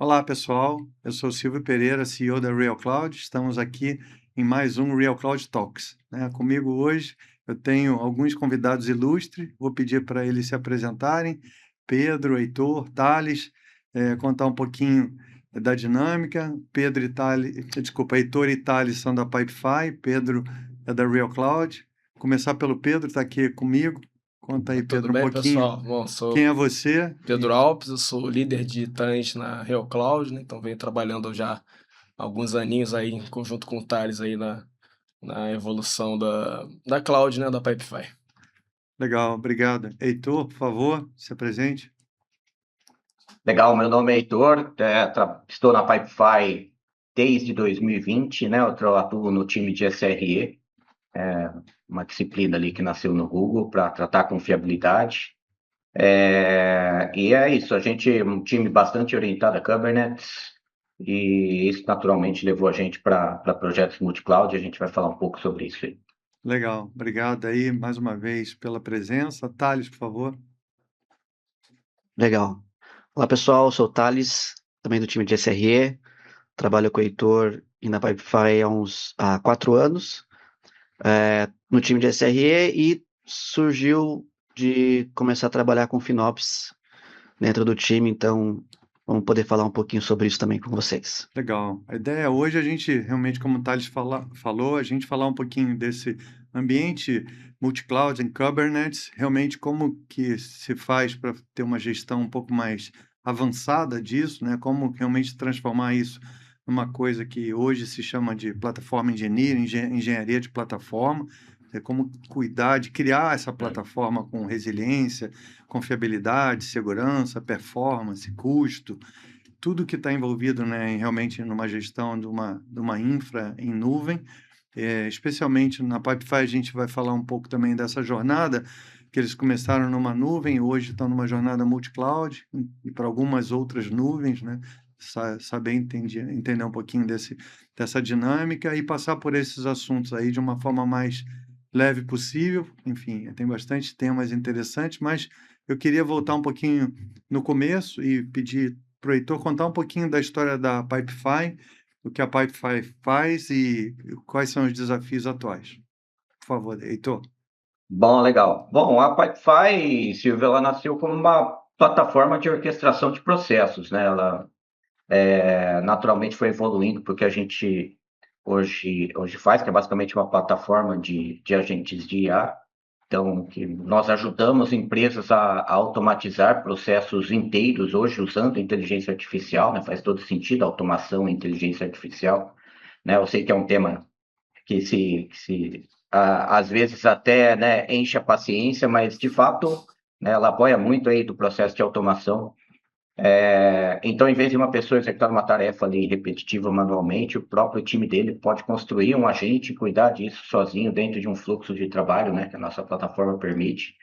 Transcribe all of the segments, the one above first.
Olá, pessoal. Eu sou o Silvio Pereira, CEO da Real Cloud. Estamos aqui em mais um Real Cloud Talks, né? Comigo hoje eu tenho alguns convidados ilustres. Vou pedir para eles se apresentarem. Pedro, Heitor, Thales, contar um pouquinho da dinâmica. Pedro e Thales, desculpa, Heitor e Thales são da Pipefy. Pedro é da Real Cloud. Começar pelo Pedro, está aqui comigo. Conta aí, Tudo Pedro, um bem, pouquinho pessoal? Bom, quem sou é você. Pedro Alves, eu sou líder de talent na Real Cloud, né? Então venho trabalhando já há alguns aninhos aí em conjunto com o Thales aí na evolução da cloud, né, da Pipefy. Legal, obrigado. Heitor, por favor, se apresente. Legal, meu nome é Heitor, estou na Pipefy desde 2020, né? Eu atuo no time de SRE, uma disciplina ali que nasceu no Google para tratar confiabilidade. E é isso, a gente é um time bastante orientado a Kubernetes, e isso naturalmente levou a gente para projetos multi-cloud, e a gente vai falar um pouco sobre isso aí. Legal, obrigado aí mais uma vez pela presença. Thales, por favor. Legal. Olá, pessoal. Eu sou o Thales, também do time de SRE. Trabalho com o Heitor e na Pipefy há 4 anos, no time de SRE, e surgiu de começar a trabalhar com FinOps dentro do time, então vamos poder falar um pouquinho sobre isso também com vocês. Legal. A ideia hoje é a gente realmente, como o Thales falou, a gente falar um pouquinho desse ambiente multi-cloud em Kubernetes, realmente como que se faz para ter uma gestão um pouco mais avançada disso, né? Como realmente transformar isso numa coisa que hoje se chama de plataforma engineering, engenharia de plataforma, como cuidar de criar essa plataforma com resiliência, confiabilidade, segurança, performance, custo, tudo que está envolvido, né, realmente numa gestão de uma infra em nuvem, especialmente na Pipefy. A gente vai falar um pouco também dessa jornada, que eles começaram numa nuvem, hoje estão numa jornada multi-cloud, e para algumas outras nuvens, né, saber entender um pouquinho dessa dinâmica e passar por esses assuntos aí de uma forma mais leve possível. Enfim, tem bastante temas interessantes, mas eu queria voltar um pouquinho no começo e pedir para o Heitor contar um pouquinho da história da Pipefy, o que a Pipefy faz e quais são os desafios atuais. Por favor, Heitor. Bom, legal. Bom, a Pipefy, Silvio, ela nasceu como uma plataforma de orquestração de processos, né? Ela naturalmente foi evoluindo porque a gente hoje faz, que é basicamente uma plataforma de agentes de IA. Então, que nós ajudamos empresas a automatizar processos inteiros hoje usando inteligência artificial, né? Faz todo sentido a automação e inteligência artificial, né? Eu sei que é um tema que às vezes até, né, enche a paciência, mas de fato, né, ela apoia muito aí do processo de automação. Então, em vez de uma pessoa executar uma tarefa ali repetitiva manualmente, o próprio time dele pode construir um agente e cuidar disso sozinho dentro de um fluxo de trabalho, né, que a nossa plataforma permite.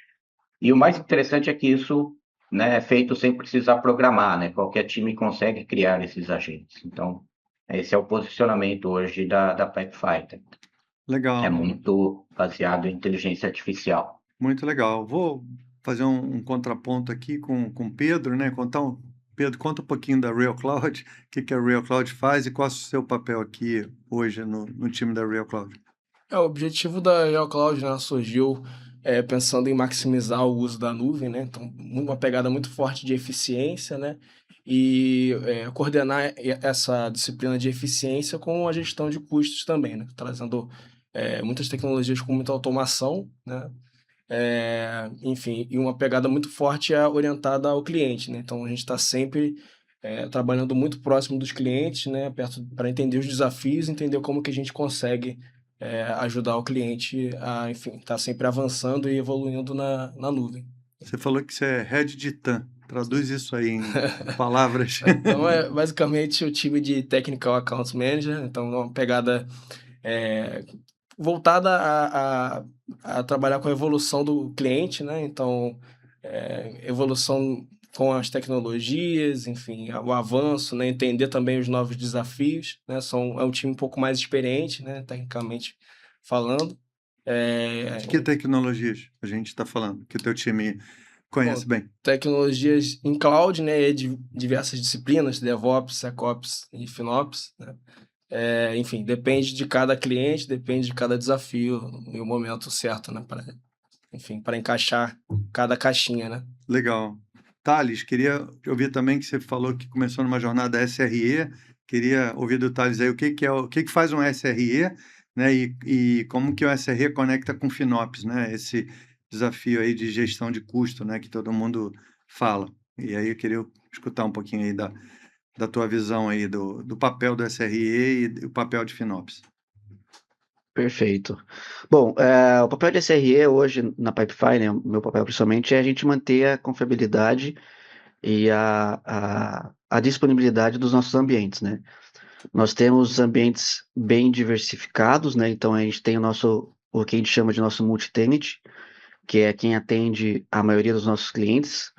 E o mais interessante é que isso, né, é feito sem precisar programar, né? Qualquer time consegue criar esses agentes. Então, esse é o posicionamento hoje da Pipefy. É Legal, muito baseado em inteligência artificial. muito legal. Vou fazer um contraponto aqui com o Pedro, né? Pedro, conta um pouquinho da Real Cloud, o que a Real Cloud faz e qual é o seu papel aqui hoje no time da Real Cloud. O objetivo da Real Cloud, né, surgiu pensando em maximizar o uso da nuvem, né? Então, uma pegada muito forte de eficiência, né? E coordenar essa disciplina de eficiência com a gestão de custos também, né? Trazendo muitas tecnologias com muita automação, né? Enfim, e uma pegada muito forte orientada ao cliente, né? Então, a gente está sempre trabalhando muito próximo dos clientes, né? Perto para entender os desafios, entender como que a gente consegue ajudar o cliente a, enfim, estar sempre avançando e evoluindo na nuvem. Você falou que você é head de TAM. Traduz isso aí em palavras. Então, é basicamente o time de Technical Account Manager, então é uma pegada é, voltada a trabalhar com a evolução do cliente, né? Então, evolução com as tecnologias, enfim, o avanço, né? Entender também os novos desafios, né? É um time um pouco mais experiente, né? Tecnicamente falando. De que tecnologias a gente está falando? Que o teu time Conhece bem. Tecnologias em cloud, né, de diversas disciplinas, DevOps, SecOps e FinOps, né? Enfim, depende de cada cliente, depende de cada desafio e o momento certo, né, para encaixar cada caixinha, né? Legal. Thales, queria ouvir também que você falou que começou numa jornada SRE. Queria ouvir do Thales aí o que faz um SRE, né? E como que o SRE conecta com o FinOps, né? Esse desafio aí de gestão de custo, né? Que todo mundo fala. E aí eu queria escutar um pouquinho aí da tua visão aí do papel do SRE e o papel de FinOps. Perfeito. Bom, o papel de SRE hoje na Pipefy, né, o meu papel principalmente, é a gente manter a confiabilidade e a disponibilidade dos nossos ambientes, né? Nós temos ambientes bem diversificados, né? Então a gente tem o que a gente chama de nosso multi-tenant, que é quem atende a maioria dos nossos clientes,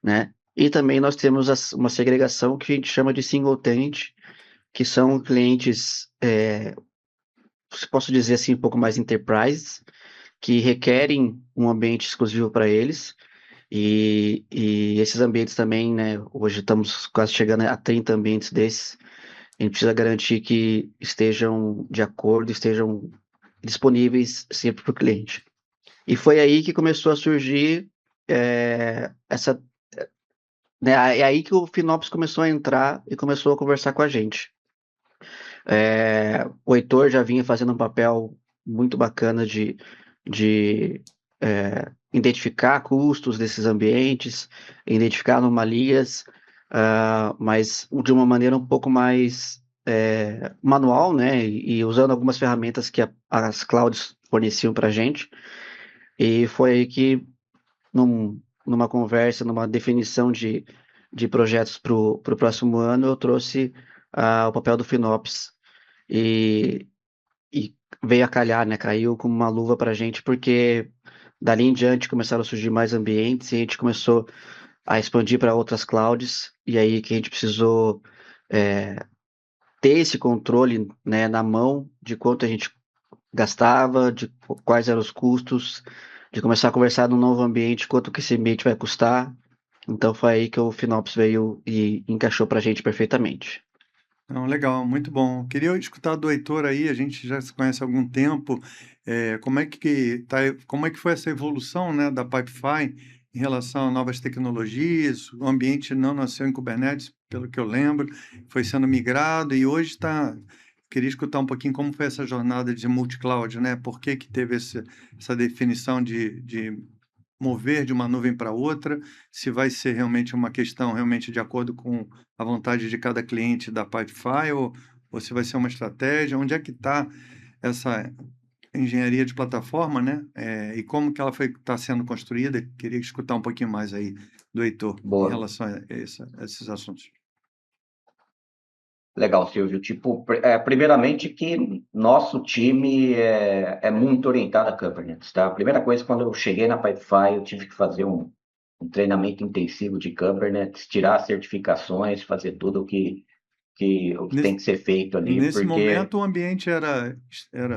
né? E também nós temos uma segregação que a gente chama de single tenant, que são clientes, se posso dizer assim, um pouco mais enterprise, que requerem um ambiente exclusivo para eles. E esses ambientes também, né? Hoje estamos quase chegando a 30 ambientes desses. A gente precisa garantir que estejam de acordo, estejam disponíveis sempre para o cliente. E foi aí que começou a surgir essa, né? É aí que o FinOps começou a entrar e começou a conversar com a gente. O Heitor já vinha fazendo um papel muito bacana de identificar custos desses ambientes, identificar anomalias, mas de uma maneira um pouco mais manual, né? E usando algumas ferramentas que as clouds forneciam para a gente. E foi aí que, numa conversa, numa definição de projetos para o próximo ano, eu trouxe o papel do FinOps e, e veio a calhar, né? Caiu como uma luva para a gente, porque dali em diante começaram a surgir mais ambientes e a gente começou a expandir para outras clouds, e aí que a gente precisou ter esse controle, né, na mão de quanto a gente gastava, de quais eram os custos, de começar a conversar num novo ambiente, quanto que esse ambiente vai custar. Então foi aí que o FinOps veio e encaixou para a gente perfeitamente. Não, legal, muito bom. Queria escutar do Heitor aí, a gente já se conhece há algum tempo, como é que foi essa evolução, né, da Pipefy em relação a novas tecnologias? O ambiente não nasceu em Kubernetes, pelo que eu lembro, foi sendo migrado e hoje está. Queria escutar um pouquinho como foi essa jornada de multi-cloud, né? Por que que teve essa definição de mover de uma nuvem para outra, se vai ser realmente uma questão realmente de acordo com a vontade de cada cliente da Pipefy ou se vai ser uma estratégia, onde é que está essa engenharia de plataforma, né? E como que ela está sendo construída? Queria escutar um pouquinho mais aí do Heitor em Boa. relação a esses assuntos. Legal, Silvio. Tipo, primeiramente que nosso time é muito orientado a Kubernetes, tá? A primeira coisa, quando eu cheguei na Pipefy, eu tive que fazer um treinamento intensivo de Kubernetes, tirar certificações, fazer tudo o que tem que ser feito ali, Nesse porque momento o ambiente era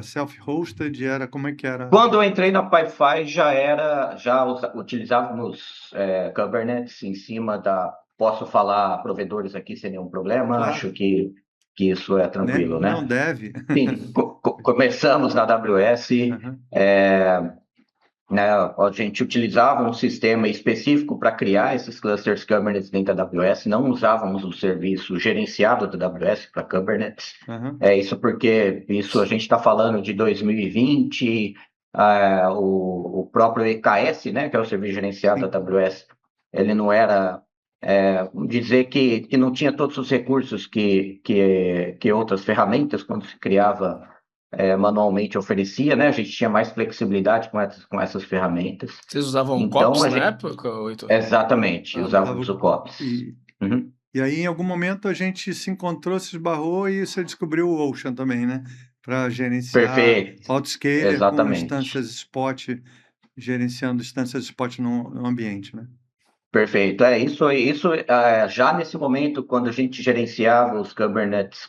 self-hosted, como é que era? quando eu entrei na Pipefy já utilizávamos Kubernetes em cima posso falar provedores aqui sem nenhum problema, Claro. acho que isso é tranquilo, né? Não deve. Sim, começamos na AWS, Uhum. né, a gente utilizava um sistema específico para criar esses clusters Kubernetes dentro da AWS, não usávamos o serviço gerenciado da AWS para Kubernetes. Uhum. Isso porque a gente está falando de 2020, o próprio EKS, né, que é o serviço gerenciado da AWS, ele não era, dizer que não tinha todos os recursos que outras ferramentas, quando se criava manualmente oferecia, né? A gente tinha mais flexibilidade com essas ferramentas. Vocês usavam Então, COPS a na gente... época, Heitor? Exatamente, usávamos o COPS. Uhum. E aí, em algum momento, a gente se encontrou, se esbarrou e você descobriu o Ocean também, né? Para gerenciar Perfeito, autoscaler com exatamente. instâncias spot, gerenciando instâncias spot no ambiente, né? Perfeito, isso já nesse momento, quando a gente gerenciava os Kubernetes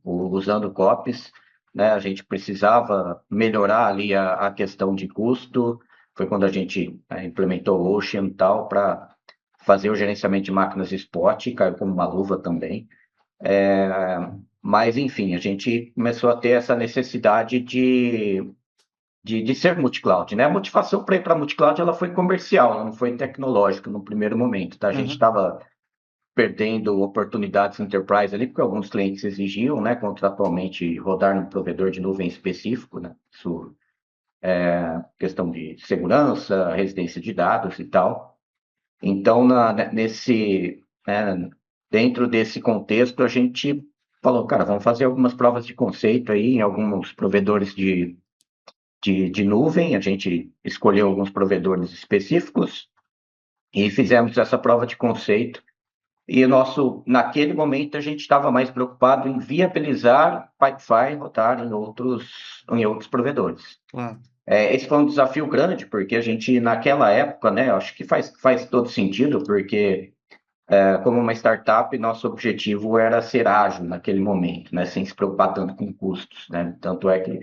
usando COPS, né, a gente precisava melhorar ali a questão de custo, foi quando a gente implementou o Ocean e tal, para fazer o gerenciamento de máquinas spot, caiu como uma luva também. Mas, enfim, a gente começou a ter essa necessidade de ser multi-cloud, né? A motivação para ir para multi-cloud, ela foi comercial, ela não foi tecnológica no primeiro momento, tá? A gente estava perdendo oportunidades enterprise ali, porque alguns clientes exigiam, né, contratualmente rodar num provedor de nuvem específico, né? Isso questão de segurança, residência de dados e tal. Então, dentro desse contexto, a gente falou, cara, vamos fazer algumas provas de conceito aí em alguns provedores de nuvem. A gente escolheu alguns provedores específicos e fizemos essa prova de conceito. E naquele momento, a gente estava mais preocupado em viabilizar Pipefy rodar em outros provedores. Claro. Esse foi um desafio grande, porque a gente, naquela época, né, acho que faz todo sentido, porque como uma startup, nosso objetivo era ser ágil naquele momento, né, sem se preocupar tanto com custos, né? Tanto é que,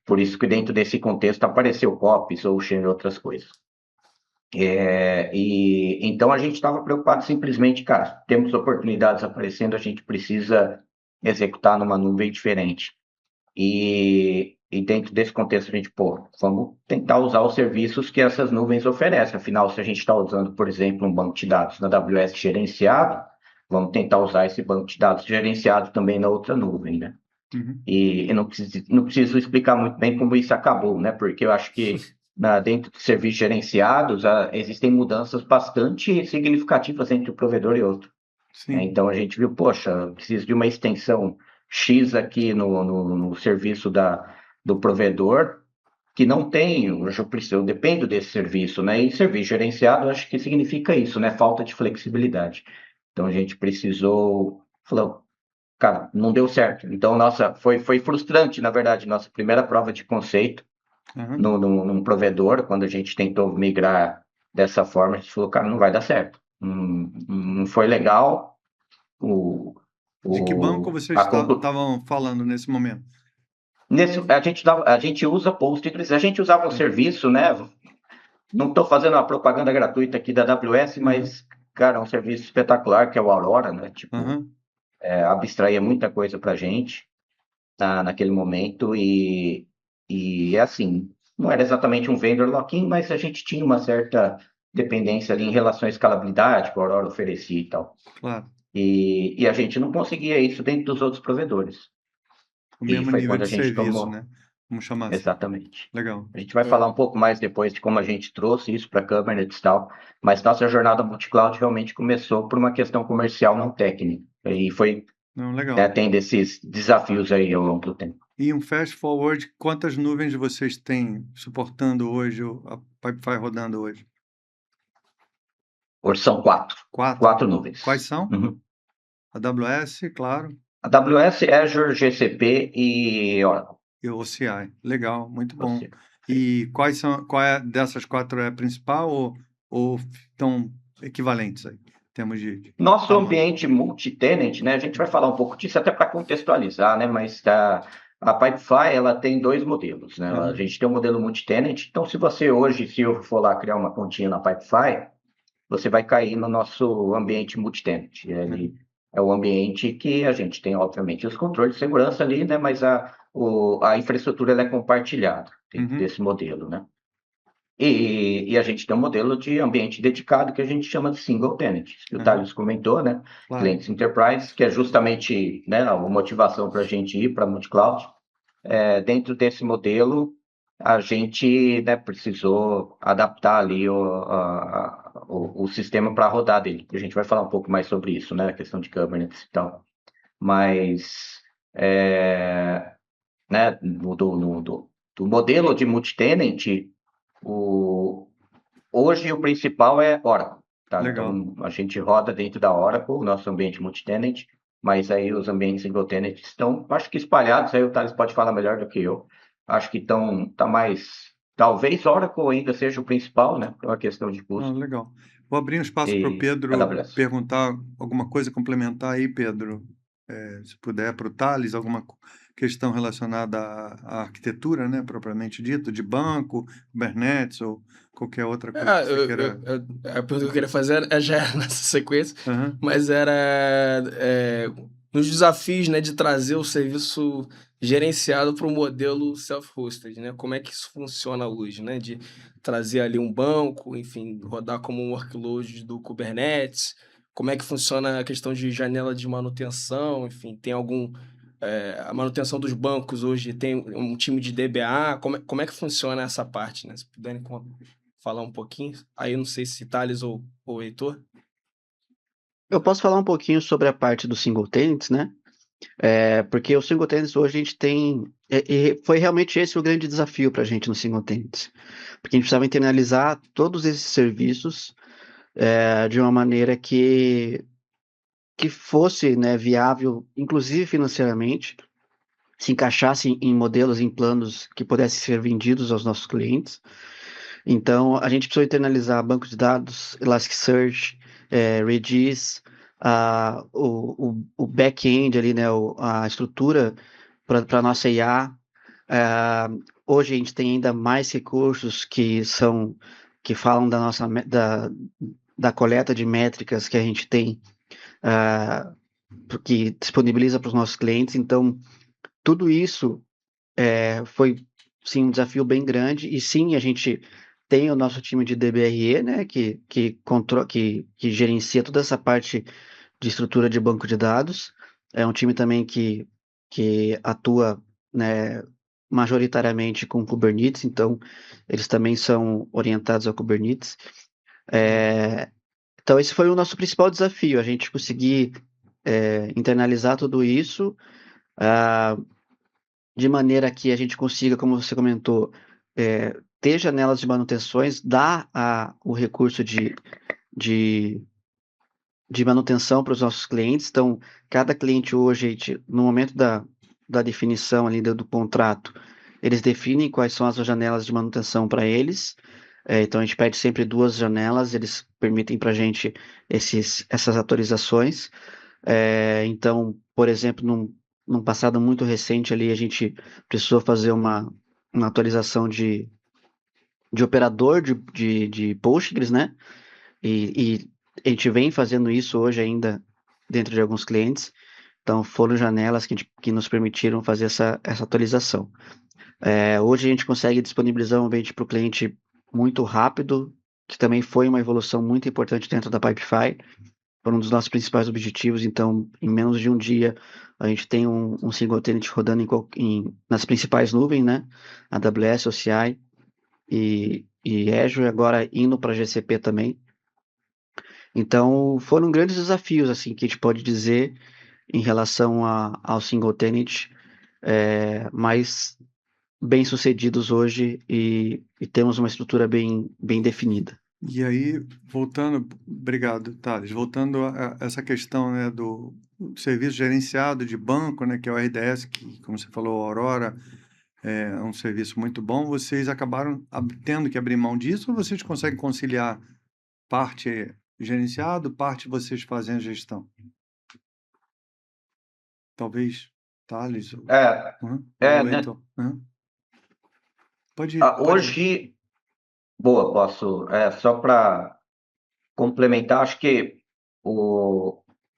por isso que dentro desse contexto apareceu Pops, Ocean e outras coisas. Então a gente estava preocupado simplesmente, cara, temos oportunidades aparecendo, a gente precisa executar numa nuvem diferente. E dentro desse contexto, a gente, vamos tentar usar os serviços que essas nuvens oferecem. Afinal, se a gente está usando, por exemplo, um banco de dados na AWS gerenciado, vamos tentar usar esse banco de dados gerenciado também na outra nuvem, né? E eu não preciso explicar muito bem como isso acabou, né? Porque eu acho que dentro de serviços gerenciados existem mudanças bastante significativas entre um provedor e outro. Sim. Então a gente viu, poxa, preciso de uma extensão X aqui no serviço do provedor, que não tem, eu dependo desse serviço, né? E serviço gerenciado, acho que significa isso, né? Falta de flexibilidade. Então a gente falou, cara, não deu certo. Então, foi frustrante, na verdade, nossa primeira prova de conceito num provedor, quando a gente tentou migrar dessa forma, a gente falou, cara, não vai dar certo. Não foi legal. De que banco vocês estavam falando nesse momento? A gente usa Postgres, a gente usava um serviço, né? Não estou fazendo uma propaganda gratuita aqui da AWS, mas, cara, é um serviço espetacular, que é o Aurora, né? Tipo, abstraía muita coisa para a gente naquele momento e assim, não era exatamente um vendor lock-in, mas a gente tinha uma certa dependência ali em relação à escalabilidade que o Aurora oferecia e tal. Claro. E a gente não conseguia isso dentro dos outros provedores. O mesmo foi nível quando de a gente serviço, tomou. né? Vamos chamar assim. Exatamente. Legal. A gente vai falar um pouco mais depois de como a gente trouxe isso para a Kubernetes e tal, mas nossa jornada multi-cloud realmente começou por uma questão comercial, não técnica. E foi legal. Tendo esses desafios aí ao longo do tempo. E um fast forward, quantas nuvens vocês têm suportando hoje, a Pipefy rodando hoje? Hoje são 4. 4 nuvens. Quais são? AWS, claro. AWS, Azure, GCP e Oracle. E o OCI. Legal, muito bom. OCI. E qual dessas 4 é a principal ou estão equivalentes aí, em termos de Nosso ambiente multi-tenant, né? A gente vai falar um pouco disso até para contextualizar, né? Mas a Pipefy, ela tem 2 modelos, né? A gente tem um modelo multi-tenant. Então, se eu for lá criar uma continha na Pipefy, você vai cair no nosso ambiente multi-tenant. Ele é o ambiente que a gente tem, obviamente, os controles de segurança ali, né? Mas a infraestrutura ela é compartilhada dentro desse modelo, né? E a gente tem um modelo de ambiente dedicado que a gente chama de single tenant, que o Thales comentou, né? Claro. Clientes enterprise, que é justamente, né, a motivação para a gente ir para multi-cloud. Dentro desse modelo, a gente, né, precisou adaptar ali o sistema para rodar dele. A gente vai falar um pouco mais sobre isso, né? A questão de Kubernetes e tal. Mas, né, do modelo de multi-tenant, hoje o principal é Oracle. Tá? Legal. Então, a gente roda dentro da Oracle, o nosso ambiente multi-tenant, mas aí os ambientes single-tenant estão, acho que espalhados, aí o Thales pode falar melhor do que eu. Acho que tá mais... Talvez Oracle ainda seja o principal, né? Por uma questão de custo. Legal. Vou abrir um espaço para o Pedro perguntar alguma coisa, complementar aí, Pedro. se puder, para o Thales, alguma questão relacionada à arquitetura, né, propriamente dito, de banco, Kubernetes ou qualquer outra coisa Ah, que você queira. a pergunta que eu queria fazer já era nessa sequência, Aham. mas era nos desafios, né, de trazer o serviço gerenciado para o modelo self-hosted, né? Como é que isso funciona hoje, né? De trazer ali um banco, enfim, rodar como um workload do Kubernetes. Como é que funciona a questão de janela de manutenção, enfim, tem algum a manutenção dos bancos hoje tem um time de DBA, como é que funciona essa parte, né? Se puderem falar um pouquinho, aí eu não sei se Thales ou Heitor. Eu posso falar um pouquinho sobre a parte do single tenants, né? Porque o single tenants hoje a gente tem. E foi realmente esse o grande desafio para a gente no single tenants. Porque a gente precisava internalizar todos esses serviços de uma maneira que fosse, né, viável, inclusive financeiramente, se encaixasse em modelos, em planos que pudessem ser vendidos aos nossos clientes. Então, a gente precisou internalizar banco de dados, Elasticsearch, Redis, o back-end ali, né, a estrutura para a nossa IA. Hoje a gente tem ainda mais recursos que falam da coleta de métricas que a gente tem, que disponibiliza para os nossos clientes. Então, tudo isso foi sim um desafio bem grande, e sim, a gente tem o nosso time de DBRE, né, que gerencia toda essa parte de estrutura de banco de dados. É um time também que atua, né, majoritariamente com Kubernetes, então eles também são orientados a Kubernetes. Então esse foi o nosso principal desafio, a gente conseguir internalizar tudo isso, ah, de maneira que a gente consiga, como você comentou, ter janelas de manutenções, dar o recurso de, de manutenção para os nossos clientes. Então, cada cliente hoje, no momento da definição ali do contrato, eles definem quais são as janelas de manutenção para eles. Então, a gente pede sempre 2 janelas, eles permitem para a gente essas atualizações. Então, por exemplo, num passado muito recente ali, a gente precisou fazer uma atualização de operador de Postgres, né? E a gente vem fazendo isso hoje ainda dentro de alguns clientes. Então, foram janelas que nos permitiram fazer essa atualização. Hoje a gente consegue disponibilizar um ambiente para o cliente muito rápido, que também foi uma evolução muito importante dentro da Pipefy. Foi um dos nossos principais objetivos. Então, em menos de um dia, a gente tem um single tenant rodando nas principais nuvens, né? AWS, OCI e Azure, agora indo para GCP também. Então, foram grandes desafios, assim, que a gente pode dizer em relação ao single tenant, mas bem sucedidos hoje e temos uma estrutura bem definida. E aí, voltando, obrigado, Thales. Voltando a essa questão, né, do serviço gerenciado de banco, né, que é o RDS, que, como você falou, a Aurora é um serviço muito bom. Vocês acabaram tendo que abrir mão disso, ou vocês conseguem conciliar parte gerenciado, parte vocês fazem a gestão? Talvez, Thales, ou Né? Heitor. Pode ir. Hoje, boa, posso, só para complementar, acho que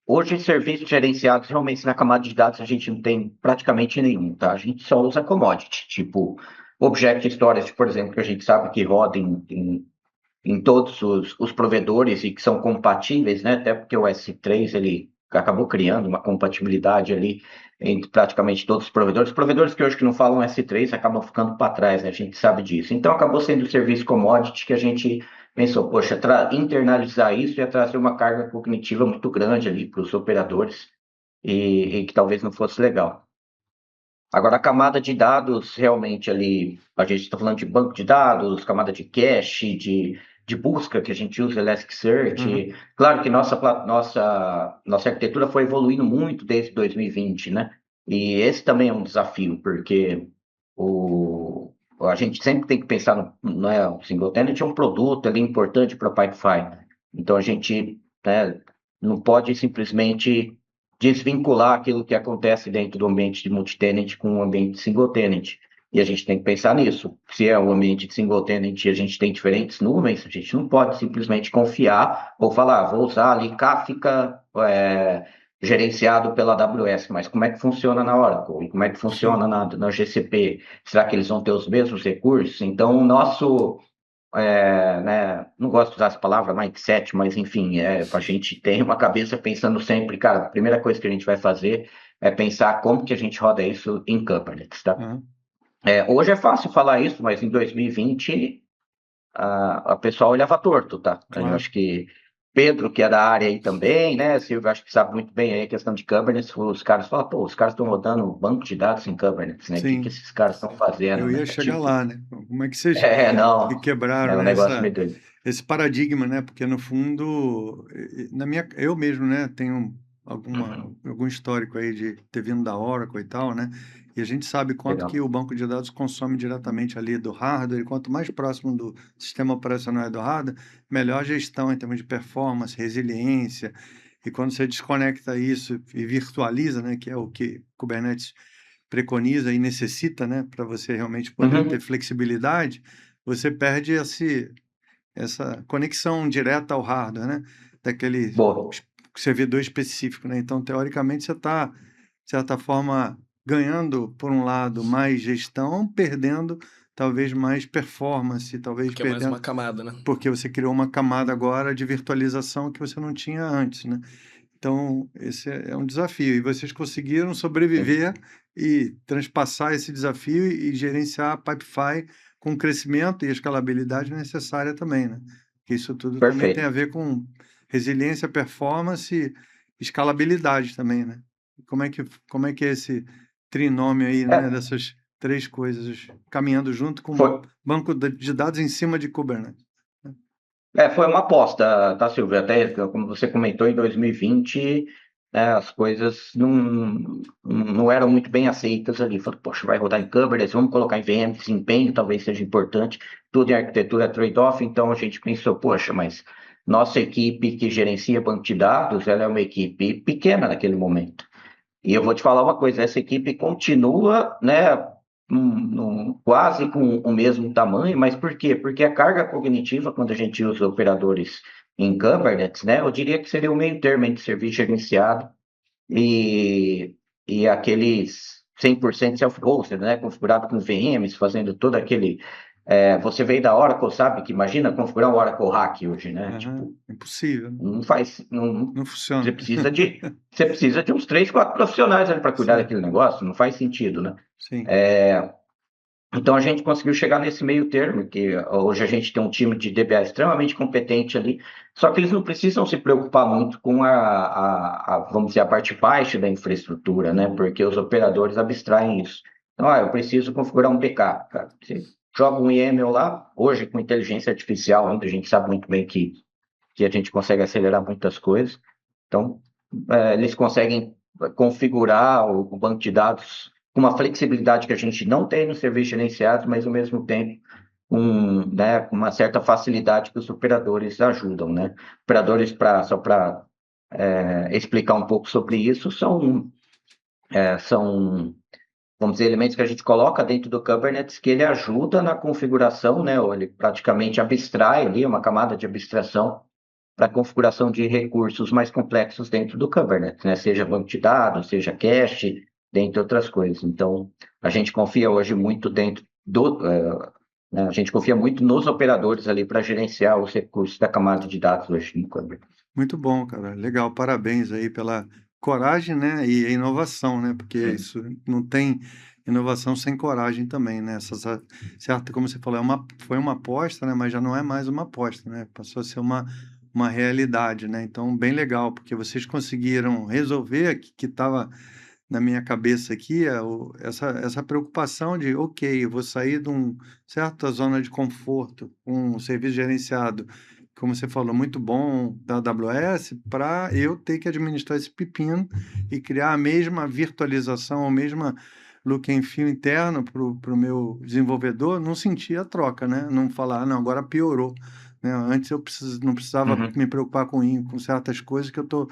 hoje serviços gerenciados realmente na camada de dados a gente não tem praticamente nenhum, tá? A gente só usa commodity, tipo Object Storage, por exemplo, que a gente sabe que roda em todos os provedores e que são compatíveis, né? Até porque o S3 ele acabou criando uma compatibilidade ali entre praticamente todos os provedores. Os provedores que hoje que não falam S3 acabam ficando para trás, né? A gente sabe disso. Então acabou sendo o serviço commodity que a gente pensou, poxa, internalizar isso ia trazer uma carga cognitiva muito grande ali para os operadores e que talvez não fosse legal. Agora, a camada de dados, realmente ali, a gente está falando de banco de dados, camada de cache, de busca, que a gente usa Elasticsearch. Claro que nossa arquitetura foi evoluindo muito desde 2020, né? E esse também é um desafio, porque a gente sempre tem que pensar, o single tenant é um produto ali importante para a Pipefy. Então, a gente, né, não pode simplesmente desvincular aquilo que acontece dentro do ambiente de multi-tenant com o ambiente de single-tenant. E a gente tem que pensar nisso. Se é um ambiente de single-tenant e a gente tem diferentes nuvens, a gente não pode simplesmente confiar ou falar, vou usar ali Kafka gerenciado pela AWS, mas como é que funciona na Oracle? E como é que funciona na GCP? Será que eles vão ter os mesmos recursos? Então, o nosso... né, não gosto de usar essa palavra mindset, mas enfim, a gente tem uma cabeça pensando sempre, cara, a primeira coisa que a gente vai fazer é pensar como que a gente roda isso em Kubernetes, tá? Uhum. Hoje é fácil falar isso, mas em 2020 a pessoa olhava torto, tá? Eu Claro. acho que Pedro, que é da área aí também, né? Silvio, acho que sabe muito bem aí a questão de Kubernetes. Os caras falam, pô, os caras estão rodando um banco de dados em Kubernetes, né? O que Sim. esses caras estão fazendo, Eu né? ia chegar lá, né? Como é que vocês Não, quebraram, é um né, negócio meio doido. esse paradigma, né? Porque no fundo, eu mesmo, né, tenho algum histórico aí de ter vindo da Oracle e tal, né? E a gente sabe quanto Legal. que o banco de dados consome diretamente ali do hardware, e quanto mais próximo do sistema operacional é do hardware, melhor gestão em termos de performance, resiliência. E quando você desconecta isso e virtualiza, né, que é o que Kubernetes preconiza e necessita, né, para você realmente poder ter flexibilidade, você perde essa conexão direta ao hardware, né, daquele Boa. servidor específico, né? Então, teoricamente, você está, de certa forma, ganhando, por um lado, mais gestão, perdendo talvez mais performance, talvez Que é mais perdendo, uma camada, né? porque você criou uma camada agora de virtualização que você não tinha antes, né? Então, esse é um desafio. E vocês conseguiram sobreviver e transpassar esse desafio e gerenciar a Pipefy com o crescimento e a escalabilidade necessária também, né? Porque isso tudo também tem a Perfeito. ver com resiliência, performance e escalabilidade também, né? Como é que é esse trinômio aí, né, É, dessas três coisas caminhando junto com foi, um banco de dados em cima de Kubernetes? foi uma aposta, tá, Silvio? Até como você comentou, em 2020, né, as coisas não eram muito bem aceitas ali. Falei, poxa, vai rodar em Kubernetes, vamos colocar em VM, desempenho talvez seja importante, tudo em arquitetura é trade-off, então a gente pensou, poxa, mas nossa equipe que gerencia banco de dados, ela é uma equipe pequena naquele momento. E eu vou te falar uma coisa, essa equipe continua, né, quase com o mesmo tamanho, mas por quê? Porque a carga cognitiva, quando a gente usa operadores em Kubernetes, né, eu diria que seria o meio termo entre serviço gerenciado e, e aqueles 100% self-hosted, né, configurado com VMs, fazendo todo aquele... você veio da Oracle, sabe? Que imagina configurar um Oracle Hack hoje, né? Tipo, Impossível, né? não faz... Não, Não funciona. você precisa de uns 3, 4 profissionais ali para cuidar Sim, daquele negócio, não faz sentido, né? sim. Então a gente conseguiu chegar nesse meio termo, que hoje a gente tem um time de DBA extremamente competente ali, só que eles não precisam se preocupar muito com vamos dizer, a parte baixa da infraestrutura, né? Porque os operadores abstraem isso. Então, eu preciso configurar um PK, cara. Você joga um YAML lá, hoje com inteligência artificial ainda, a gente sabe muito bem que a gente consegue acelerar muitas coisas. Então, eles conseguem configurar o banco de dados com uma flexibilidade que a gente não tem nos serviços gerenciados, mas ao mesmo tempo né, com uma certa facilidade que os operadores ajudam, né? Operadores, só para explicar um pouco sobre isso, são, vamos dizer, elementos que a gente coloca dentro do Kubernetes que ele ajuda na configuração, né? Ou ele praticamente abstrai ali, uma camada de abstração para a configuração de recursos mais complexos dentro do Kubernetes, né? Seja banco de dados, seja cache, dentre outras coisas. Então, a gente confia hoje muito né? A gente confia muito nos operadores ali para gerenciar os recursos da camada de dados hoje no Kubernetes. Muito bom, cara. Legal. Parabéns aí pela coragem, né? E a inovação, né? Porque isso não tem inovação sem coragem também, né? Certo, como você falou, foi uma aposta, né? Mas já não é mais uma aposta, né? Passou a ser uma realidade, né? Então, bem legal, porque vocês conseguiram resolver que estava na minha cabeça aqui essa preocupação de, ok, eu vou sair de certa zona de conforto com um serviço gerenciado, como você falou, muito bom da AWS, para eu ter que administrar esse pepino e criar a mesma virtualização, a mesma look and feel interno para o meu desenvolvedor, não sentir a troca, né? Não falar, não, agora piorou. né? Antes eu não precisava Uhum. me preocupar com certas coisas que eu tô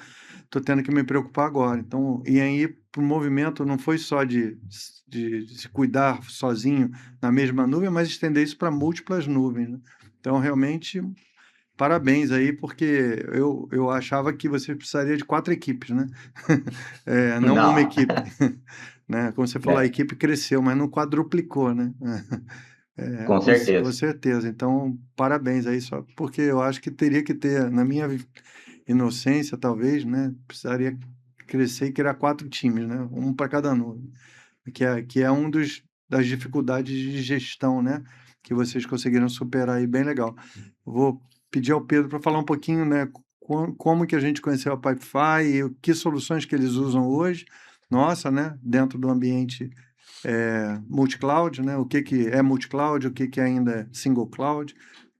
tendo que me preocupar agora. Então, e aí para o movimento não foi só de se cuidar sozinho na mesma nuvem, mas estender isso para múltiplas nuvens, né? Então, realmente, parabéns aí, porque eu achava que você precisaria de 4 equipes, né? Não uma Não, equipe, né? Como você falou, a né, equipe cresceu, mas não quadruplicou, né? com Com certeza. certeza. Então, parabéns aí, só porque eu acho que teria que ter, na minha inocência, talvez, né? Precisaria crescer e criar 4 times, né? Um para cada nuvem, que é um das dificuldades de gestão, né? Que vocês conseguiram superar aí, bem legal. Vou pedir ao Pedro para falar um pouquinho, né? Como que a gente conheceu a Pipefy e que soluções que eles usam hoje, nossa, né? Dentro do ambiente multi-cloud, né? O que é multi-cloud, o que ainda é single cloud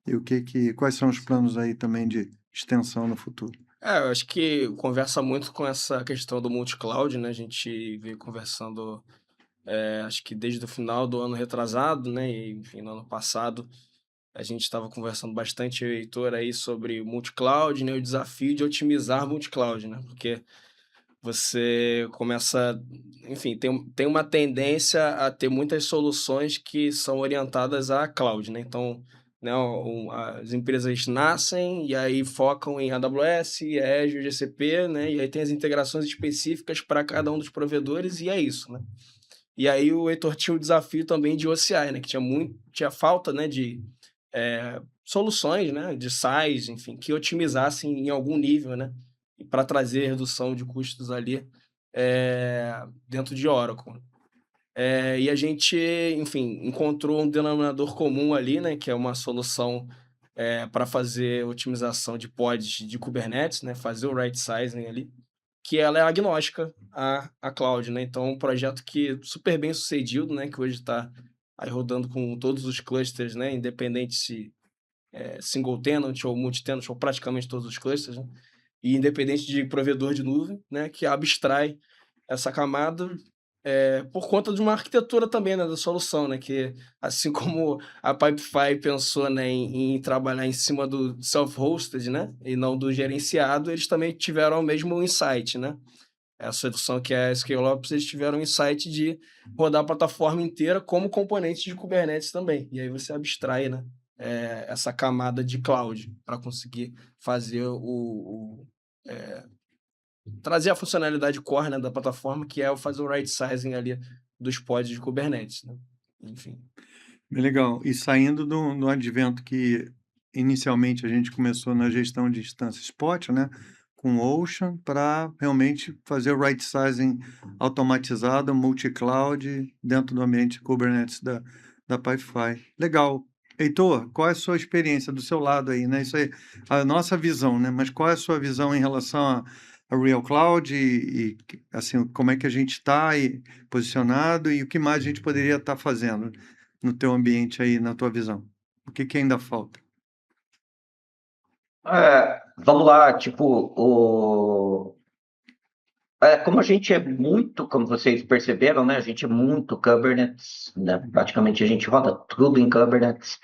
e quais são os planos aí também de extensão no futuro. Eu acho que conversa muito com essa questão do multi-cloud, né? A gente veio conversando, acho que desde o final do ano retrasado, né? E, enfim, no ano passado, a gente estava conversando bastante, eu e o Heitor, aí, sobre multi-cloud, né? O desafio de otimizar multi-cloud, né? Porque você começa, enfim, tem uma tendência a ter muitas soluções que são orientadas à cloud, né? Então, né, as empresas nascem e aí focam em AWS, Azure, GCP, né? E aí tem as integrações específicas para cada um dos provedores e é isso, né? E aí o Heitor tinha o desafio também de OCI, né? Que tinha falta, né, de soluções, né, de SaaS, enfim, que otimizassem em algum nível, né, para trazer redução de custos ali dentro de Oracle. E a gente, enfim, encontrou um denominador comum ali, né, que é uma solução para fazer otimização de pods de Kubernetes, né, fazer o right sizing ali, que ela é agnóstica à cloud, né? Então, um projeto que super bem sucedido, né, que hoje está aí rodando com todos os clusters, né, independente se single tenant ou multi-tenant, ou praticamente todos os clusters, né? E independente de provedor de nuvem, né, que abstrai essa camada por conta de uma arquitetura também, né, da solução, né, que assim como a Pipefy pensou, né, em trabalhar em cima do self-hosted, né, e não do gerenciado, eles também tiveram o mesmo insight, né? A solução que é a ScaleOps, eles tiveram o insight de rodar a plataforma inteira como componente de Kubernetes também. E aí você abstrai, né, essa camada de cloud para conseguir fazer trazer a funcionalidade core, né, da plataforma, que é fazer o right sizing ali dos pods de Kubernetes, né? Enfim. Bem legal. E saindo do advento que inicialmente a gente começou na gestão de instância Spot, né, com Ocean, para realmente fazer o right sizing automatizado, multi-cloud, dentro do ambiente Kubernetes da Pipefy. Legal. Heitor, qual é a sua experiência do seu lado aí, né? Isso aí, a nossa visão, né? Mas qual é a sua visão em relação a Real Cloud assim, como é que a gente está posicionado e o que mais a gente poderia estar fazendo no teu ambiente aí, na tua visão? O que ainda falta? Vamos lá, tipo, como a gente é muito, como vocês perceberam, né? A gente é muito Kubernetes, né? Praticamente a gente roda tudo em Kubernetes.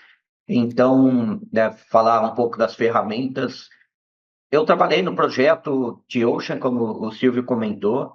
Então, né, falar um pouco das ferramentas. Eu trabalhei no projeto de Ocean, como o Silvio comentou.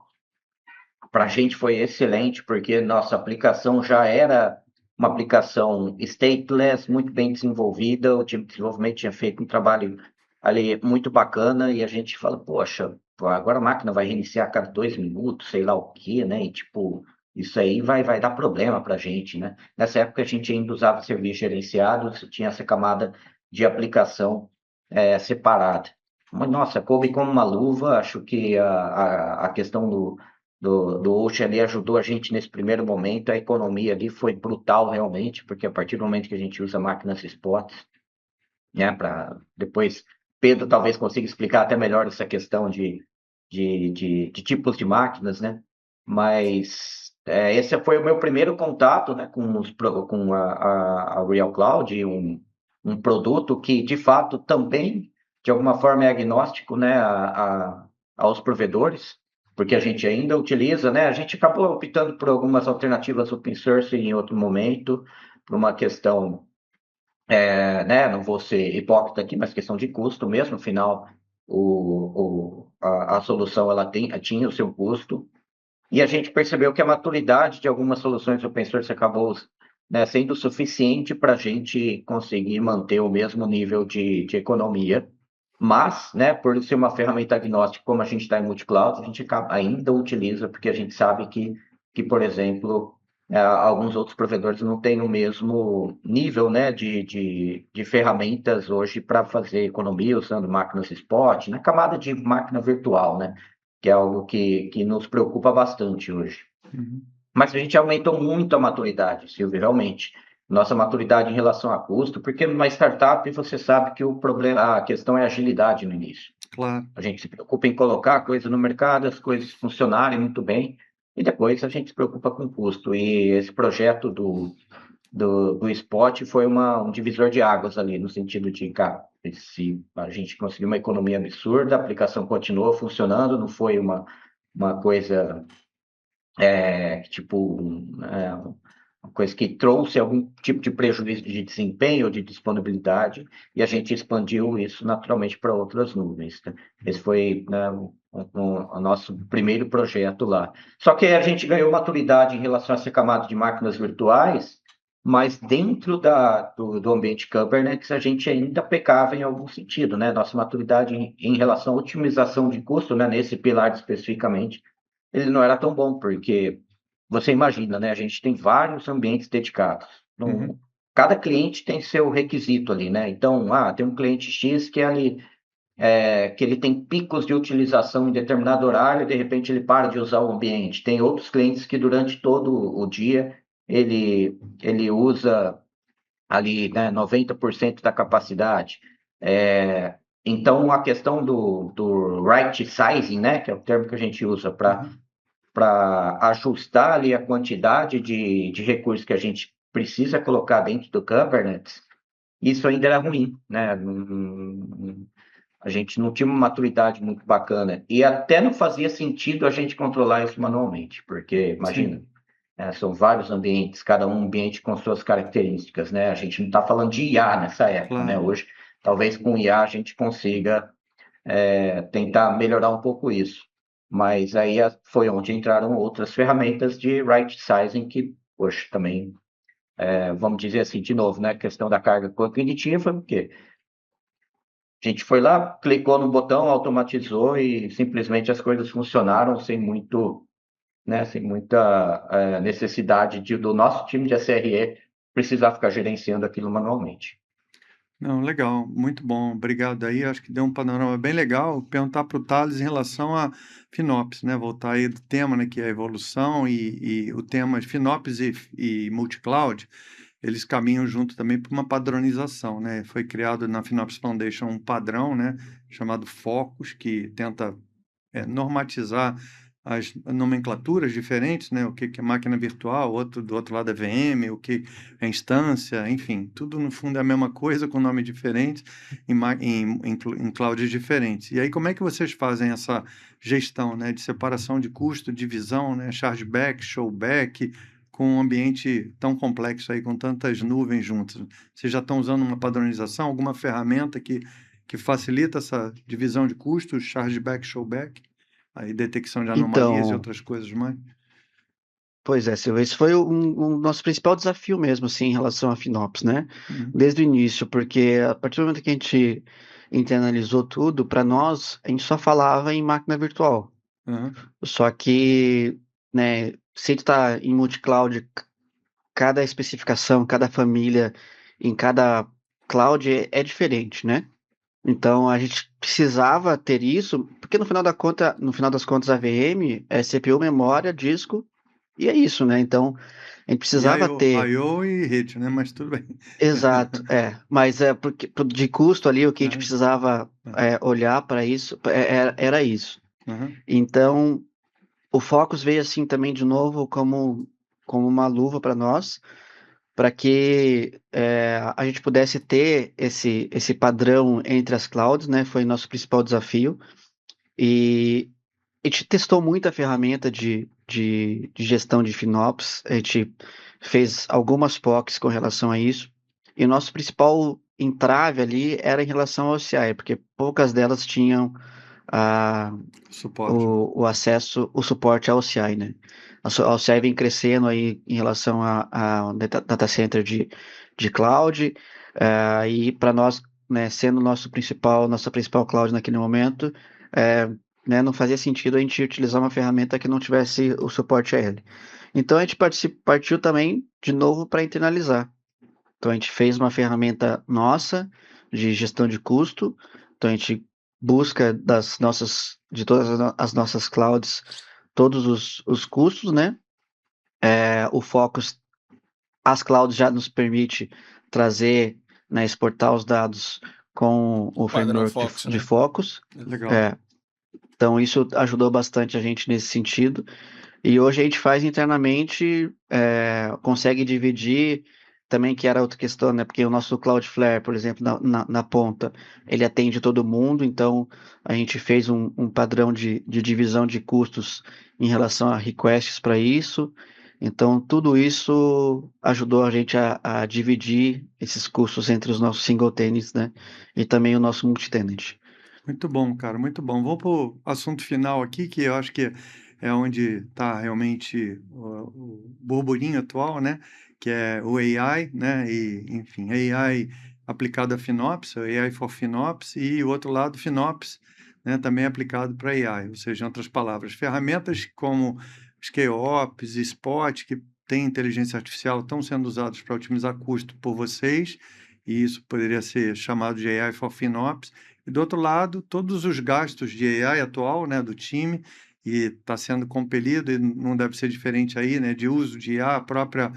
Para a gente foi excelente, porque nossa aplicação já era uma aplicação stateless, muito bem desenvolvida. O time de desenvolvimento tinha feito um trabalho ali muito bacana e a gente fala, poxa, agora a máquina vai reiniciar a cada 2 minutos, sei lá o quê, né? E tipo, isso aí vai dar problema para a gente, né? Nessa época a gente ainda usava serviços gerenciados, tinha essa camada de aplicação separada. Mas, nossa, coube como uma luva. Acho que a questão do Ocean ali ajudou a gente nesse primeiro momento. A economia ali foi brutal realmente, porque a partir do momento que a gente usa máquinas spots, né, para depois Pedro talvez consiga explicar até melhor essa questão de tipos de máquinas, né? Mas esse foi o meu primeiro contato, né, com a Real Cloud, um produto que de fato também de alguma forma é agnóstico, né, aos provedores, porque a gente ainda utiliza, né? A gente acabou optando por algumas alternativas open source em outro momento, por uma questão né, não vou ser hipócrita aqui, mas questão de custo mesmo, afinal, a solução ela tinha o seu custo, e a gente percebeu que a maturidade de algumas soluções open source acabou, né, sendo suficiente para a gente conseguir manter o mesmo nível de economia, mas, né, por ser uma ferramenta agnóstica, como a gente está em multi-cloud, a gente ainda utiliza, porque a gente sabe que por exemplo, alguns outros provedores não têm o mesmo nível, né, de ferramentas hoje para fazer economia usando máquinas spot, na camada de máquina virtual, né, que é algo que nos preocupa bastante hoje. Uhum. Mas a gente aumentou muito a maturidade, Silvio, realmente. Nossa maturidade em relação a custo, porque numa startup você sabe que o problema, a questão é agilidade no início. Claro. A gente se preocupa em colocar a coisa no mercado, as coisas funcionarem muito bem, e depois a gente se preocupa com o custo. E esse projeto do Spot foi um divisor de águas ali, no sentido de, cara, se a gente conseguiu uma economia absurda, a aplicação continuou funcionando, não foi uma coisa tipo, uma coisa que trouxe algum tipo de prejuízo de desempenho ou de disponibilidade, e a gente expandiu isso naturalmente para outras nuvens, tá? Esse foi, né, o nosso primeiro projeto lá. Só que a gente ganhou maturidade em relação a essa camada de máquinas virtuais, mas dentro do ambiente Kubernetes a gente ainda pecava em algum sentido, né? Nossa maturidade em relação à otimização de custo, né, nesse pilar especificamente, ele não era tão bom, porque você imagina, né? A gente tem vários ambientes dedicados. Uhum. Cada cliente tem seu requisito ali, né? Então, tem um cliente X que que ele tem picos de utilização em determinado horário, e de repente ele para de usar o ambiente. Tem outros clientes que durante todo o dia ele usa ali, né, 90% da capacidade. Então, a questão do right sizing, né, que é o termo que a gente usa Uhum. para ajustar ali a quantidade de recursos que a gente precisa colocar dentro do Kubernetes, isso ainda era ruim, né? A gente não tinha uma maturidade muito bacana. E até não fazia sentido a gente controlar isso manualmente, porque, imagina, Sim, são vários ambientes, cada um ambiente com suas características, né? A gente não está falando de IA nessa época, né? claro. Hoje, talvez com IA a gente consiga tentar melhorar um pouco isso. Mas aí foi onde entraram outras ferramentas de right sizing que hoje também, vamos dizer assim, de novo, né? A questão da carga cognitiva, porque a gente foi lá, clicou no botão, automatizou e simplesmente as coisas funcionaram sem sem muita necessidade do nosso time de SRE precisar ficar gerenciando aquilo manualmente. Não, legal, muito bom, obrigado aí, acho que deu um panorama bem legal. Perguntar para o Thales em relação a FinOps, né, voltar aí do tema, né, que é a evolução e o tema de FinOps e multi-cloud, eles caminham junto também para uma padronização, né, foi criado na FinOps Foundation um padrão, né, chamado Focus, que tenta normatizar as nomenclaturas diferentes, né? O que é máquina virtual, do outro lado é VM, o que é instância, enfim, tudo no fundo é a mesma coisa com nome diferente em clouds diferentes. E aí como é que vocês fazem essa gestão, né, de separação de custo, divisão, né, chargeback, showback, com um ambiente tão complexo aí, com tantas nuvens juntas? Vocês já estão usando uma padronização, alguma ferramenta que facilita essa divisão de custos, chargeback, showback, aí detecção de anomalias e Então, outras coisas mais? pois é, Silvio, esse foi um nosso principal desafio mesmo, assim, em relação a FinOps, né? Uhum. Desde o início, porque a partir do momento que a gente internalizou tudo, para nós, a gente só falava em máquina virtual. Aham. Só que, né, se tu tá em multi-cloud, cada especificação, cada família, em cada cloud é diferente, né? Então a gente precisava ter isso, porque no final das contas a VM é CPU, memória, disco, e é isso, né? Então a gente E precisava ter, I/O e rede, né? Mas tudo bem. exato, mas porque de custo ali o que a gente Aham, precisava aham, olhar para isso era isso. aham. Então o Focus veio assim também de novo como uma luva para nós, para que a gente pudesse ter esse padrão entre as clouds, né? Foi nosso principal desafio. E a gente testou muita ferramenta de gestão de FinOps, a gente fez algumas POCs com relação a isso. E o nosso principal entrave ali era em relação ao CI, porque poucas delas tinham a, Suporte. o acesso, o suporte ao CI, né? A OCI vem crescendo aí em relação a data center de cloud, e para nós, né, sendo nossa principal cloud naquele momento, né, não fazia sentido a gente utilizar uma ferramenta que não tivesse o suporte a ele. Então a gente partiu também de novo para internalizar. Então a gente fez uma ferramenta nossa de gestão de custo. Então a gente busca de todas as nossas clouds, todos os custos, né? O Focus, as clouds já nos permite trazer, né, exportar os dados com o Padrão framework Focus, de né? Focus. Legal. Então isso ajudou bastante a gente nesse sentido. E hoje a gente faz internamente, consegue dividir também, que era outra questão, né? Porque o nosso Cloudflare, por exemplo, na ponta, ele atende todo mundo, então a gente fez um padrão de divisão de custos em relação a requests para isso. Então, tudo isso ajudou a gente a dividir esses custos entre os nossos single tenants, né? E também o nosso multi-tenant. Muito bom, cara, muito bom. Vamos para o assunto final aqui, que eu acho que é onde está realmente o burburinho atual, né? Que é o AI, né? E, enfim, AI aplicado a FinOps, o AI for FinOps, e o outro lado, FinOps, né? Também aplicado para AI, ou seja, em outras palavras, ferramentas como ScaleOps e Spot, que têm inteligência artificial, estão sendo usados para otimizar custo por vocês, e isso poderia ser chamado de AI for FinOps. E do outro lado, todos os gastos de AI atual, né, do time, e está sendo compelido, e não deve ser diferente aí, né, de uso de IA, a própria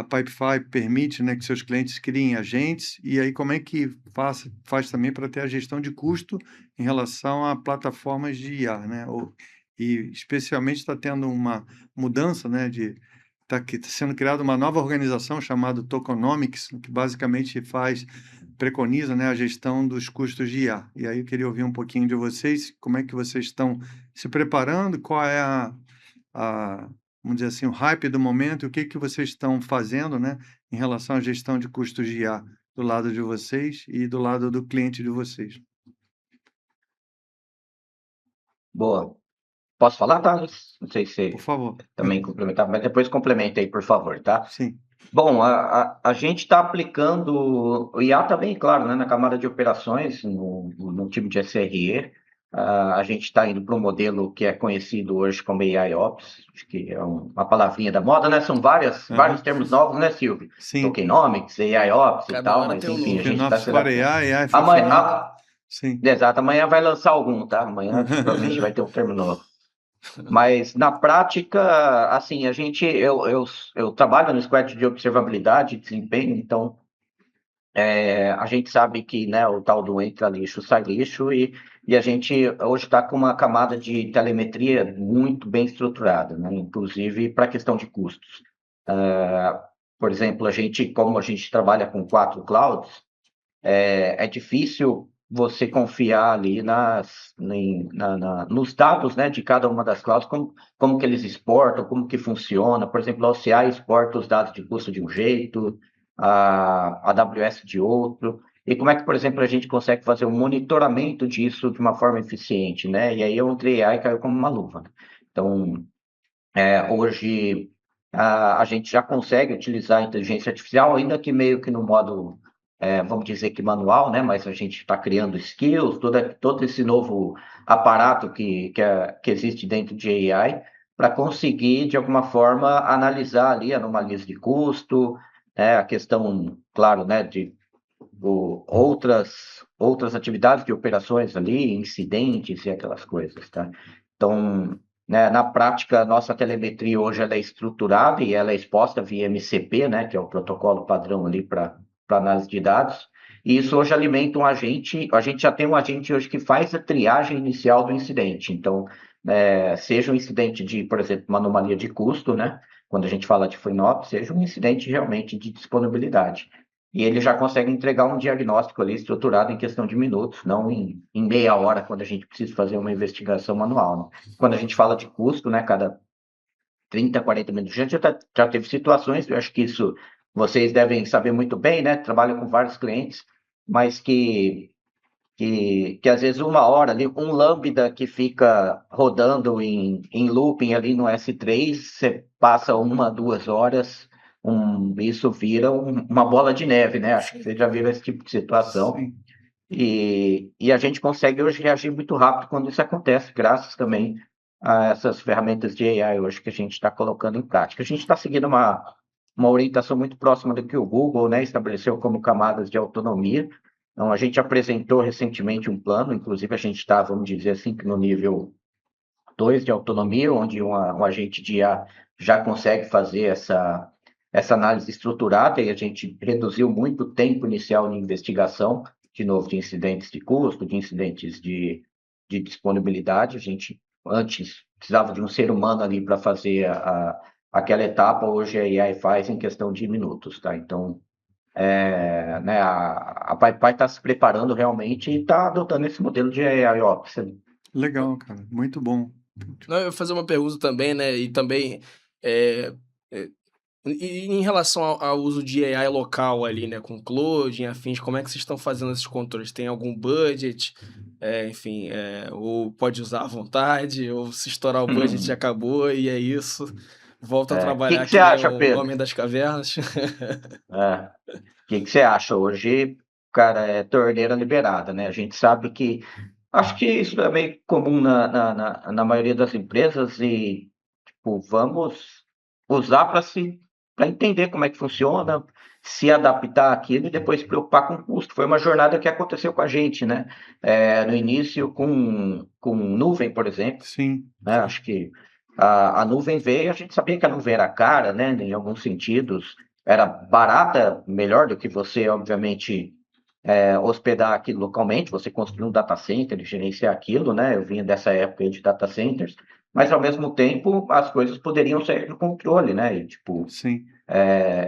Pipefy permite, né, que seus clientes criem agentes, e aí como é que faz também para ter a gestão de custo em relação a plataformas de IA, né, e especialmente está tendo uma mudança, né, está sendo criada uma nova organização chamada Tokenomics, que basicamente preconiza, né, a gestão dos custos de IA. E aí eu queria ouvir um pouquinho de vocês, como é que vocês estão se preparando, qual é vamos dizer assim, o hype do momento, o que que vocês estão fazendo, né, em relação à gestão de custos de IA do lado de vocês e do lado do cliente de vocês. Boa. Posso falar, Thales? Não sei se Por você favor. também complementar, mas depois complementa aí, por favor, tá? Sim. Bom, a gente está aplicando o IA também, claro, né, na camada de operações, no time de SRE. A gente está indo para um modelo que é conhecido hoje como AIOps, acho que é uma palavrinha da moda, né? São vários termos novos, né, Silvio? Sim. Tokenomics, AIOps e Cada tal, hora mas tem um enfim, a novo. gente está FinOps se for adaptando. AI, AI for Amanhã, FinOps. Sim. exato, amanhã vai lançar algum, tá? Amanhã provavelmente vai ter um termo novo. Mas na prática, assim, eu trabalho no squad de observabilidade e desempenho, então a gente sabe que, né, o tal do entra lixo, sai lixo, e a gente hoje está com uma camada de telemetria muito bem estruturada, né, inclusive para a questão de custos. Por exemplo, como a gente trabalha com 4 clouds, é difícil você confiar ali nos dados, né, de cada uma das clouds, como que eles exportam, como que funciona. Por exemplo, a OCI exporta os dados de custo de um jeito, a AWS de outro. E como é que, por exemplo, a gente consegue fazer um monitoramento disso de uma forma eficiente, né? E aí o AI caiu como uma luva. Então, hoje a gente já consegue utilizar a inteligência artificial, ainda que meio que no modo, vamos dizer que manual, né? Mas a gente está criando skills, todo esse novo aparato que existe dentro de AI, para conseguir, de alguma forma, analisar ali anomalias de custo, né? A questão, claro, né, de outras atividades de operações ali, incidentes e aquelas coisas, tá? Então, né, na prática, a nossa telemetria hoje ela é estruturada e ela é exposta via MCP, né, que é o protocolo padrão ali para análise de dados, e isso hoje alimenta um agente, a gente já tem um agente hoje que faz a triagem inicial do incidente, então, seja um incidente de, por exemplo, uma anomalia de custo, né, quando a gente fala de FinOps, seja um incidente realmente de disponibilidade. E ele já consegue entregar um diagnóstico ali estruturado em questão de minutos, não em meia hora, quando a gente precisa fazer uma investigação manual, né? Quando a gente fala de custo, né, cada 30, 40 minutos, já teve situações, eu acho que isso vocês devem saber muito bem, né? Trabalham com vários clientes, mas que às vezes 1 hora ali, um lambda que fica rodando em looping ali no S3, você passa 1, 2 horas, isso vira uma bola de neve, né? Acho que você já viram esse tipo de situação. Sim. E a gente consegue hoje reagir muito rápido quando isso acontece, graças também a essas ferramentas de AI hoje que a gente está colocando em prática. A gente está seguindo uma orientação muito próxima do que o Google, né, estabeleceu como camadas de autonomia. Então, a gente apresentou recentemente um plano, inclusive a gente está, vamos dizer assim, no nível 2 de autonomia, onde um agente de IA já consegue fazer essa análise estruturada e a gente reduziu muito o tempo inicial de investigação, de novo, de incidentes de custo, de incidentes de disponibilidade. A gente antes precisava de um ser humano ali para fazer aquela etapa, hoje a AI faz em questão de minutos, tá? Então, né, a PyPy está se preparando realmente e está adotando esse modelo de AIOps. Legal, cara. Muito bom. Não, eu ia fazer uma pergunta também, né? E também é, é, em relação ao uso de AI local ali, né? Com Claude, afins, como é que vocês estão fazendo esses controles? Tem algum budget? Enfim, ou pode usar à vontade, ou se estourar o budget já acabou e é isso. Volta a O trabalhar que você que nem acha, o Pedro? Homem das Cavernas. O que você acha? Hoje, cara, é torneira liberada, né? A gente sabe que. Acho que isso é meio comum na maioria das empresas e, tipo, vamos usar para entender como é que funciona, se adaptar àquilo e depois se preocupar com o custo. Foi uma jornada que aconteceu com a gente, né? No início com nuvem, por exemplo, Sim. né? Acho que a nuvem veio, a gente sabia que a nuvem era cara, né? Em alguns sentidos, era barata, melhor do que você, obviamente, hospedar aquilo localmente, você construir um data center e gerenciar aquilo, né? Eu vinha dessa época aí de data centers, mas ao mesmo tempo as coisas poderiam sair do controle, né? E, tipo, Sim.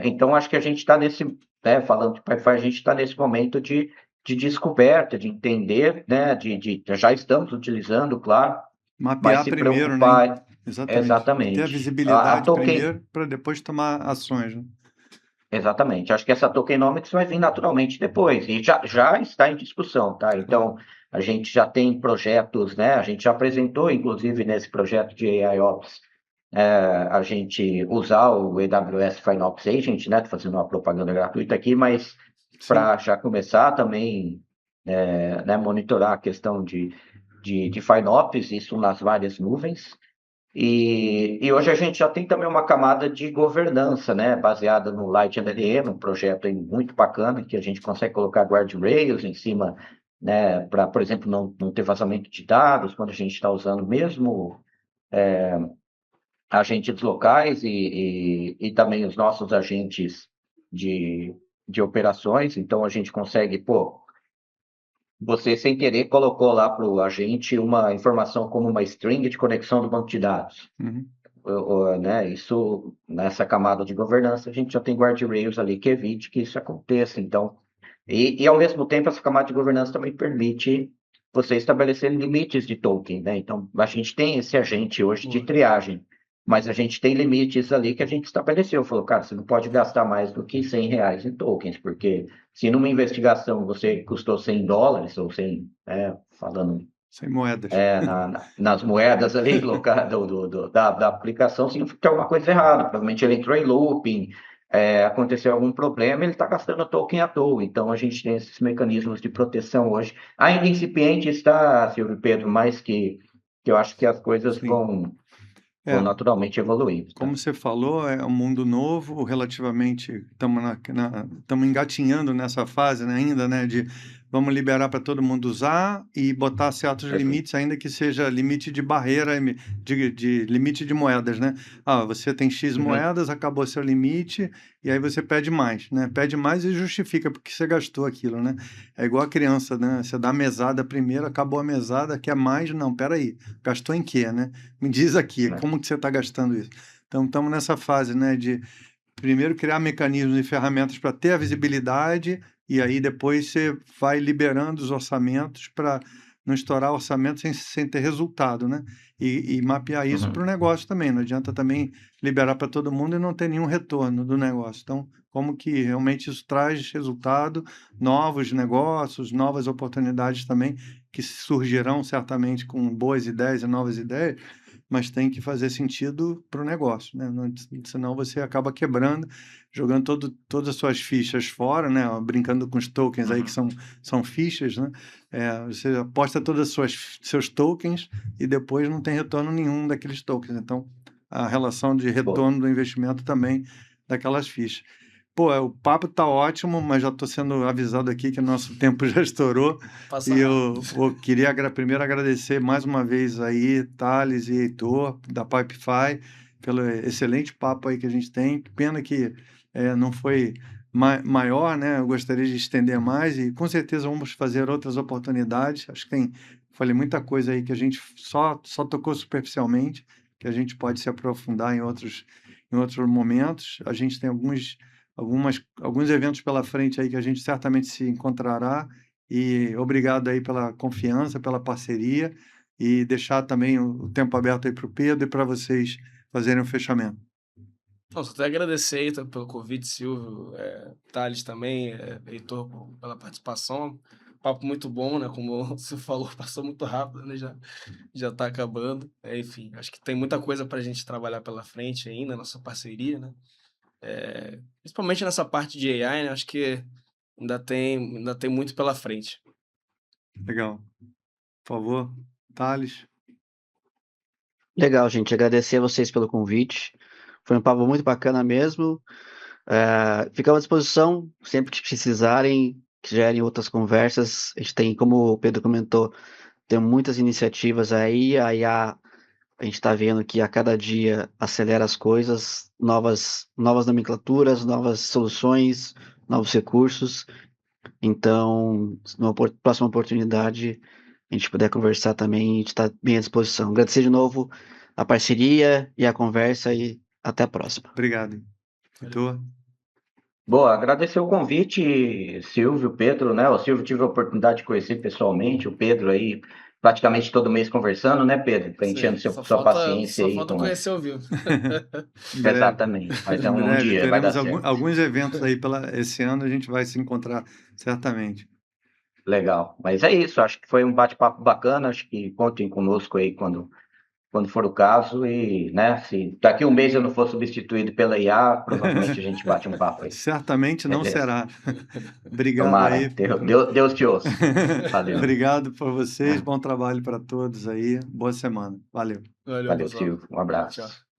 então acho que a gente está nesse, né? Falando de Wi-Fi, a gente está nesse momento de descoberta, de entender, né? Já estamos utilizando, claro, mas Mapear se primeiro, né? preocupar Exatamente. Ter a exatamente. A visibilidade token, primeiro para depois tomar ações, né? exatamente. Acho que essa tokenomics vai vir naturalmente depois e já está em discussão, tá? Claro. Então a gente já tem projetos, né? A gente já apresentou, inclusive nesse projeto de AIOps, a gente usar o AWS FinOps Agent, né? Tô fazendo uma propaganda gratuita aqui, mas Sim. para já começar também, né? Monitorar a questão de FinOps, isso nas várias nuvens. E hoje a gente já tem também uma camada de governança, né, baseada no Light LLM, um projeto aí muito bacana, que a gente consegue colocar guardrails em cima, né, para, por exemplo, não ter vazamento de dados, quando a gente está usando mesmo agentes locais e também os nossos agentes de, de operações. Então, a gente consegue, pô, você sem querer colocou lá para o agente uma informação como uma string de conexão do banco de dados. Uhum. Né, isso, nessa camada de governança, a gente já tem guardrails ali que evite que isso aconteça. Então, e ao mesmo tempo, essa camada de governança também permite você estabelecer limites de token, né? Então, a gente tem esse agente hoje de triagem, mas a gente tem limites ali que a gente estabeleceu. Falou, cara, você não pode gastar mais do que R$ 100 em tokens, porque se numa investigação você custou $100, ou 100, falando Sem moedas. nas moedas ali da aplicação, significa que tem alguma coisa errada. Provavelmente ele entrou em looping, aconteceu algum problema, ele está gastando token à toa. Então, a gente tem esses mecanismos de proteção hoje. Ainda incipiente está, Silvio Pedro, mas que eu acho que as coisas Sim. vão É, naturalmente evoluindo. Tá? como você falou, é um mundo novo, relativamente, estamos engatinhando nessa fase, né, ainda, né, de vamos liberar para todo mundo usar e botar certos Perfeito. limites, ainda que seja limite de barreira, de limite de moedas, né? Ah, você tem X Uhum. moedas, acabou seu limite, e aí você pede mais, né? Pede mais e justifica porque você gastou aquilo, né? É igual a criança, né? Você dá a mesada primeiro, acabou a mesada, quer mais? Não, peraí, gastou em quê, né? Me diz aqui, Né? como que você está gastando isso? Então, estamos nessa fase, né, de primeiro criar mecanismos e ferramentas para ter a visibilidade e aí depois você vai liberando os orçamentos para não estourar orçamento sem ter resultado, né? E mapear isso para o Uhum. negócio também. Não adianta também liberar para todo mundo e não ter nenhum retorno do negócio. Então, como que realmente isso traz resultado, novos negócios, novas oportunidades também, que surgirão certamente com boas ideias e novas ideias, mas tem que fazer sentido para o negócio, né? Senão você acaba quebrando, jogando todas as suas fichas fora, né? Brincando com os tokens aí que são fichas, né? Você aposta todos os seus tokens e depois não tem retorno nenhum daqueles tokens. Então, a relação de Pô, retorno do investimento também daquelas fichas. Pô, o papo tá ótimo, mas já estou sendo avisado aqui que o nosso tempo já estourou. Passa E rápido. eu queria primeiro agradecer mais uma vez aí, Thales e Heitor, da Pipefy, pelo excelente papo aí que a gente tem. Que pena que não foi maior, né? Eu gostaria de estender mais e com certeza vamos fazer outras oportunidades. Acho que falei muita coisa aí que a gente só tocou superficialmente, que a gente pode se aprofundar em outros momentos. A gente tem alguns eventos pela frente aí que a gente certamente se encontrará. E obrigado aí pela confiança, pela parceria e deixar também o tempo aberto aí para o Pedro e para vocês fazerem o fechamento. Não, só até agradecer aí pelo convite, Silvio, Thales também, Heitor, pela participação. Papo muito bom, né? Como você falou, passou muito rápido, né? Já tá acabando. Enfim, acho que tem muita coisa para a gente trabalhar pela frente ainda, nossa parceria, né? Principalmente nessa parte de AI, né? Acho que ainda tem muito pela frente. Legal. Por favor, Thales. Legal, gente. Agradecer a vocês pelo convite. Foi um papo muito bacana mesmo. Ficamos à disposição sempre que precisarem, quiserem outras conversas. A gente tem, como o Pedro comentou, tem muitas iniciativas aí. A IA, a gente está vendo que a cada dia acelera as coisas, novas nomenclaturas, novas soluções, novos recursos. Então, numa próxima oportunidade, a gente puder conversar também, a gente está bem à disposição. Agradecer de novo a parceria e a conversa e até a próxima. Obrigado. Heitor. Boa, agradecer o convite, Silvio, Pedro, né? O Silvio tive a oportunidade de conhecer pessoalmente, o Pedro aí praticamente todo mês conversando, né, Pedro? Preenchendo sua paciência Só aí falta com... conhecer ao vivo. Em breve. Exatamente, mas Em um breve dia vai dar teremos certo. alguns eventos aí esse ano, a gente vai se encontrar certamente. Legal, mas é isso, acho que foi um bate-papo bacana, acho que contem conosco aí quando for o caso e, né, se daqui um mês eu não for substituído pela IA, provavelmente a gente bate um papo aí, Certamente não beleza? será. Obrigado aí. Tomara, Deus te ouça. Valeu, Obrigado por vocês, bom trabalho para todos aí, boa semana. Valeu. Valeu, valeu, pessoal. Silvio, um abraço. Tchau.